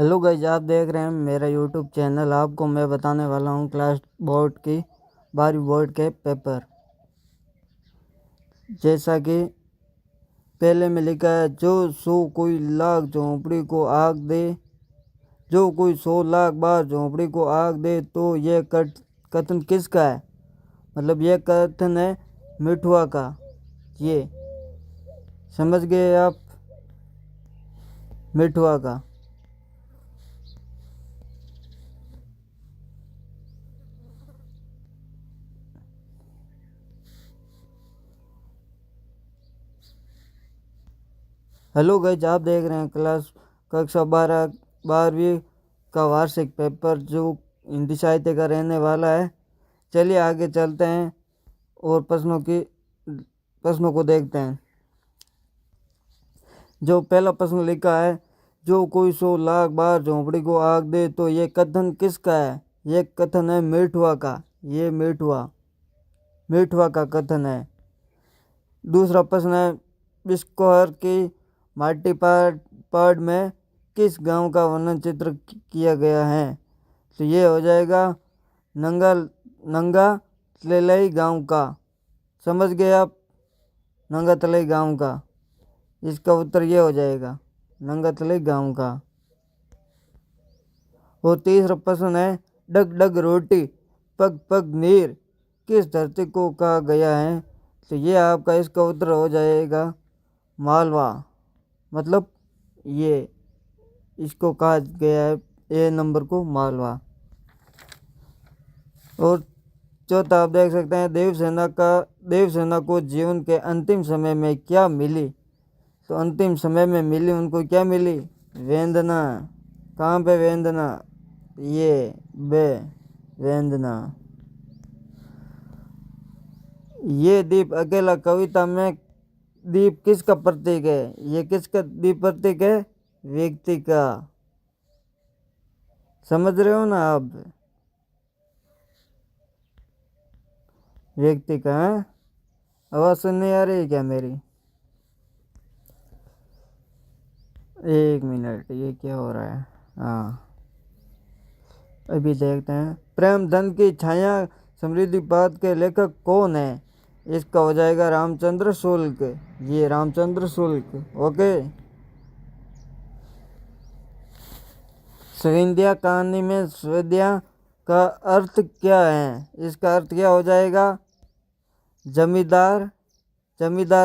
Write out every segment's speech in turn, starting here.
Hello guys, आप देख रहे हैं मेरा यूट्यूब चैनल। आपको मैं बताने वाला हूं क्लास बोर्ड की 12वीं बोर्ड के पेपर। जैसा कि पहले में लिखा है, जो सो कोई लाख झोंपड़ी को आग दे, जो कोई 100 लाख बार झोंपड़ी को आग दे, तो यह कथन किसका है? मतलब यह कथन है मिठुआ का। ये समझ गए आप? मिठुआ का। हेलो गाइस, आप देख रहे हैं कक्षा 12वीं का वार्षिक पेपर, जो हिंदी साहित्य का रहने वाला है। चलिए आगे चलते हैं और प्रश्नों को देखते हैं। जो पहला प्रश्न लिखा है, जो कोई 100 लाख बार झोंपड़ी को आग दे, तो ये कथन किसका है? ये कथन है मिठुआ का। ये मिठुआ का कथन है। दूसरा प्रश्न है, बिस्कोहर की माटी पाड़ में किस गांव का वर्णन चित्र किया गया है? तो ये हो जाएगा नंगा तलई गांव का। समझ गए आप? नंगा तलई गांव का। इसका उत्तर ये हो जाएगा नंगा तलई गांव का। और तीसरा प्रश्न है, डग डग रोटी पग पग नीर किस धरती को कहा गया है? तो ये आपका इसका उत्तर हो जाएगा मालवा। मतलब ये इसको कहा गया है, ए नंबर को मालवा। और चौथा आप देख सकते हैं, देवसेना को जीवन के अंतिम समय में क्या मिली? तो अंतिम समय में मिली उनको क्या मिली? वेदना। कहाँ पे वेदना? ये बे वेदना। ये दीप अकेला कविता में दीप किसका प्रतीक है? ये किसका दीप प्रतीक है? व्यक्ति का। समझ रहे हो ना आप? व्यक्ति का है? आवाज सुनने आ रही है क्या मेरी? एक मिनट, ये क्या हो रहा है? हाँ, अभी देखते हैं। प्रेम धन की छाया समृद्धि पाठ के लेखक कौन है? इसका हो जाएगा रामचंद्र शुक्ल। ये रामचंद्र शुक्ल। ओके। संविद्या कहानी में संविद्या का अर्थ क्या है? इसका अर्थ क्या हो जाएगा? जमींदार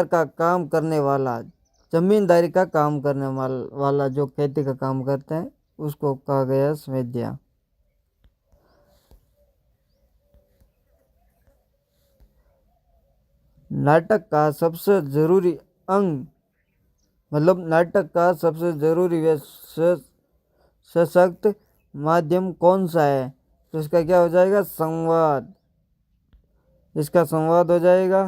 का काम करने वाला, जमींदारी का काम करने वाला जो खेती का काम करते हैं उसको कहा गया संविद्या। नाटक का सबसे जरूरी अंग, मतलब नाटक का सबसे जरूरी व सशक्त माध्यम कौन सा है? तो इसका क्या हो जाएगा? संवाद। इसका संवाद हो जाएगा।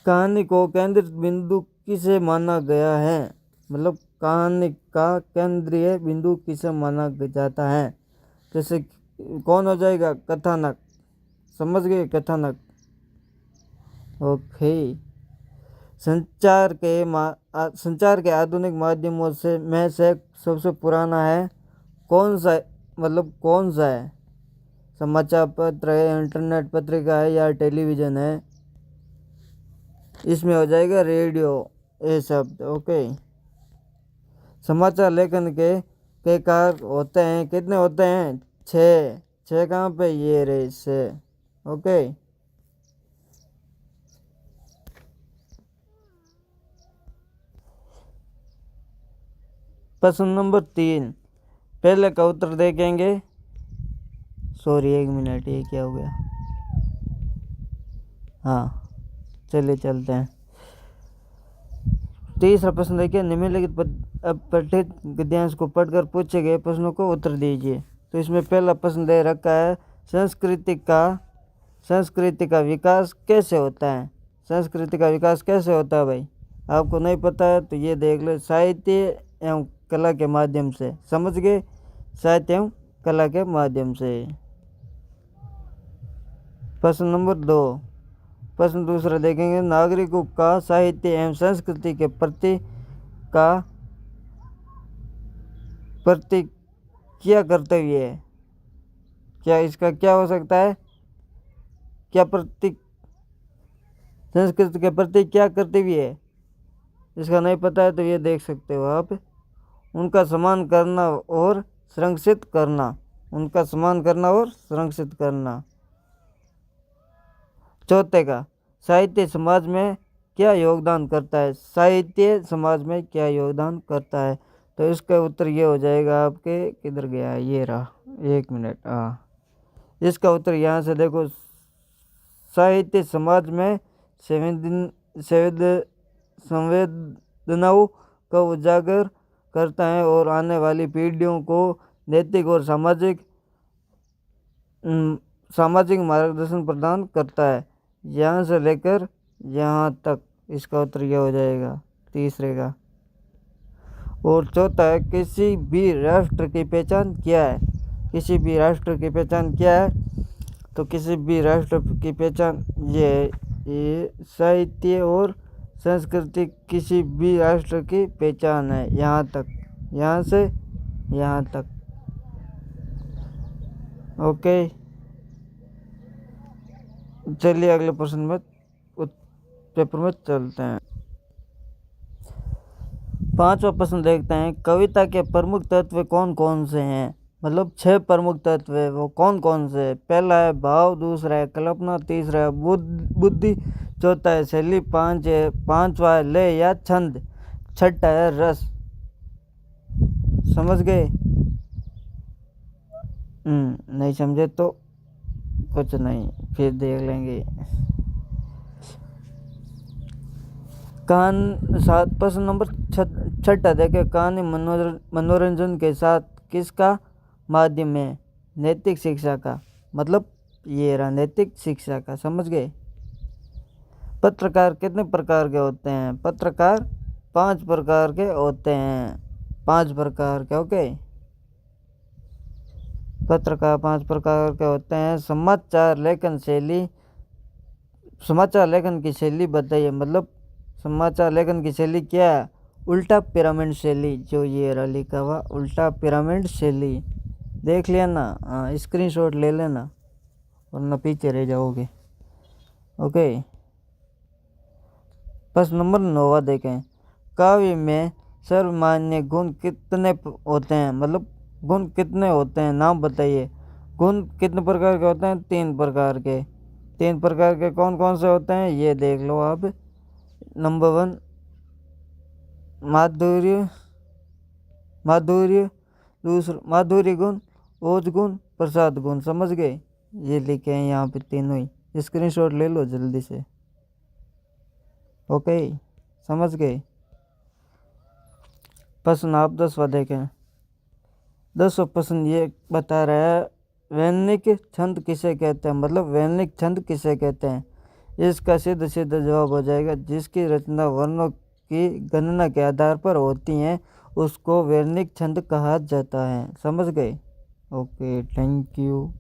कहानी को केंद्रित बिंदु किसे माना गया है? मतलब कहानी का केंद्रीय बिंदु किसे माना जाता है? जैसे कौन हो जाएगा? कथानक। समझ गए? कथानक। ओके। संचार के आधुनिक माध्यमों में से सबसे पुराना है कौन सा? मतलब कौन सा है? समाचार पत्र है, इंटरनेट पत्रिका है, या टेलीविज़न है? इसमें हो जाएगा रेडियो, ये शब्द। ओके। समाचार लेखन के कार होते हैं, कितने होते हैं? 6। 6 कहाँ पे? ये रहे 6। ओके। प्रश्न नंबर 3, पहले का उत्तर देखेंगे। सॉरी, एक मिनट, ये क्या हो गया? हाँ, चलिए चलते हैं। तीसरा प्रश्न देखिए, निम्नलिखित पठित गद्यांश को पढ़कर पूछे गए प्रश्नों को उत्तर दीजिए। तो इसमें पहला प्रश्न दे रखा है, संस्कृति का विकास कैसे होता है? संस्कृति का विकास कैसे होता है भाई? आपको नहीं पता है तो ये देख लो, साहित्य एवं कला के माध्यम से। समझ गए? साहित्य एवं कला के माध्यम से। प्रश्न नंबर 2, प्रश्न दूसरा देखेंगे, नागरिकों का साहित्य एवं संस्कृति के प्रति का प्रतीक क्या कर्तव्य है? क्या इसका क्या हो सकता है? क्या प्रतीक, संस्कृत के प्रतीक क्या कर्तव्य है? इसका नहीं पता है तो ये देख सकते हो आप। उनका सम्मान करना और संरक्षित करना। उनका सम्मान करना और संरक्षित करना। चौथे का, साहित्य समाज में क्या योगदान करता है? साहित्य समाज में क्या योगदान करता है? तो इसका उत्तर ये हो जाएगा आपके, किधर गया है, ये रहा, 1 मिनट, हाँ। इसका उत्तर यहाँ से देखो, साहित्य समाज में संवेदनाओं का उजागर करता है और आने वाली पीढ़ियों को नैतिक और सामाजिक मार्गदर्शन प्रदान करता है। यहाँ से लेकर यहाँ तक इसका उत्तर यह हो जाएगा, तीसरे का। और चौथा है, किसी भी राष्ट्र की पहचान क्या है? किसी भी राष्ट्र की पहचान क्या है? तो किसी भी राष्ट्र की पहचान ये है, ये साहित्य और संस्कृति किसी भी राष्ट्र की पहचान है। यहाँ तक, यहाँ से यहाँ तक। ओके, चलिए अगले प्रश्न में पेपर में चलते हैं। 5वां प्रश्न देखते हैं, कविता के प्रमुख तत्व कौन कौन से हैं? मतलब 6 प्रमुख तत्व है, वो कौन कौन से? पहला है भाव, दूसरा है कल्पना, तीसरा है बुद्धि, चौथा है शैली, पांचवा है लय या छंद, छठा है रस। समझ गए? नहीं समझे तो कुछ नहीं, फिर देख लेंगे। प्रश्न नंबर 6 देखे, कहानी मनोरंजन के साथ किसका माध्यम है? नैतिक शिक्षा का। मतलब ये रहा नैतिक शिक्षा का। समझ गए? पत्रकार कितने प्रकार के होते हैं? पत्रकार 5 प्रकार के होते हैं। 5 प्रकार के। ओके, पत्रकार 5 प्रकार के होते हैं। समाचार लेखन की शैली बताइए। मतलब समाचार लेखन की शैली क्या है? उल्टा पिरामिड शैली, जो ये रहा लिखा हुआ, उल्टा पिरामिड शैली। देख लिया ना? हाँ, स्क्रीनशॉट ले लेना वरना पीछे रह जाओगे। ओके, प्रश्न नंबर 9 देखें, काव्य में सर्वमान्य गुण कितने होते हैं? मतलब गुण कितने होते हैं, नाम बताइए। गुण कितने प्रकार के होते हैं? 3 प्रकार के। 3 प्रकार के कौन कौन से होते हैं ये देख लो आप। नंबर 1 माधुर्य, दूसरा माधुर्य गुण, ओज गुण, प्रसाद गुण। समझ गए? ये लिखे हैं यहाँ पे तीनों ही, स्क्रीनशॉट ले लो जल्दी से। ओके, समझ गए? प्रश्न आप 10वां देखें। 10वां प्रश्न ये बता रहा है, वैनिक छंद किसे कहते हैं? मतलब वैनिक छंद किसे कहते हैं? इसका सीधा जवाब हो जाएगा, जिसकी रचना वर्णों की गणना के आधार पर होती हैं उसको वैनिक छंद कहा जाता है। समझ गए? Okay, thank you.